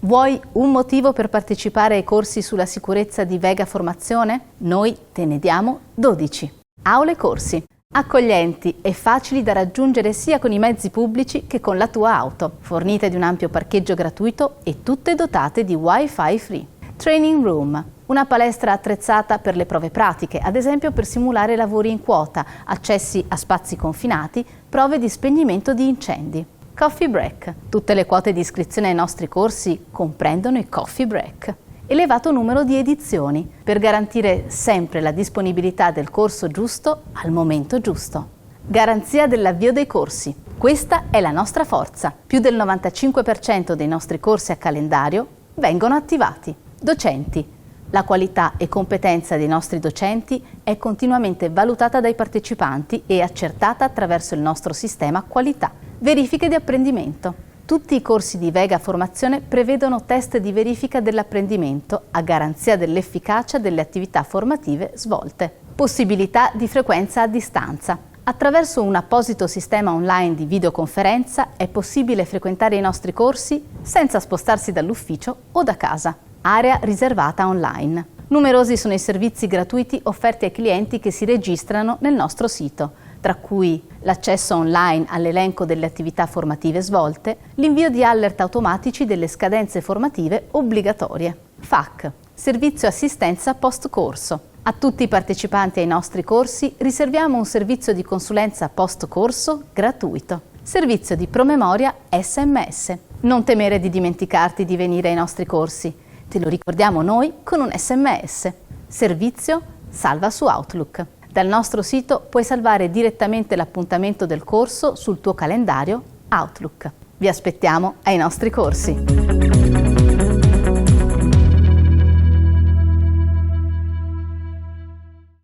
Vuoi un motivo per partecipare ai corsi sulla sicurezza di Vega Formazione? Noi te ne diamo 12. Aule corsi. Accoglienti e facili da raggiungere sia con i mezzi pubblici che con la tua auto, fornite di un ampio parcheggio gratuito e tutte dotate di Wi-Fi free. Training Room. Una palestra attrezzata per le prove pratiche, ad esempio per simulare lavori in quota, accessi a spazi confinati, prove di spegnimento di incendi. Coffee Break. Tutte le quote di iscrizione ai nostri corsi comprendono i Coffee Break. Elevato numero di edizioni, per garantire sempre la disponibilità del corso giusto al momento giusto. Garanzia dell'avvio dei corsi. Questa è la nostra forza. Più del 95% dei nostri corsi a calendario vengono attivati. Docenti. La qualità e competenza dei nostri docenti è continuamente valutata dai partecipanti e accertata attraverso il nostro sistema qualità. Verifiche di apprendimento. Tutti i corsi di Vega Formazione prevedono test di verifica dell'apprendimento a garanzia dell'efficacia delle attività formative svolte. Possibilità di frequenza a distanza. Attraverso un apposito sistema online di videoconferenza è possibile frequentare i nostri corsi senza spostarsi dall'ufficio o da casa. Area riservata online. Numerosi sono i servizi gratuiti offerti ai clienti che si registrano nel nostro sito, tra cui l'accesso online all'elenco delle attività formative svolte, l'invio di alert automatici delle scadenze formative obbligatorie. FAC, Servizio Assistenza Post Corso. A tutti i partecipanti ai nostri corsi riserviamo un servizio di consulenza post corso gratuito. Servizio di promemoria SMS. Non temere di dimenticarti di venire ai nostri corsi. Te lo ricordiamo noi con un SMS. Servizio salva su Outlook. Dal nostro sito puoi salvare direttamente l'appuntamento del corso sul tuo calendario Outlook. Vi aspettiamo ai nostri corsi.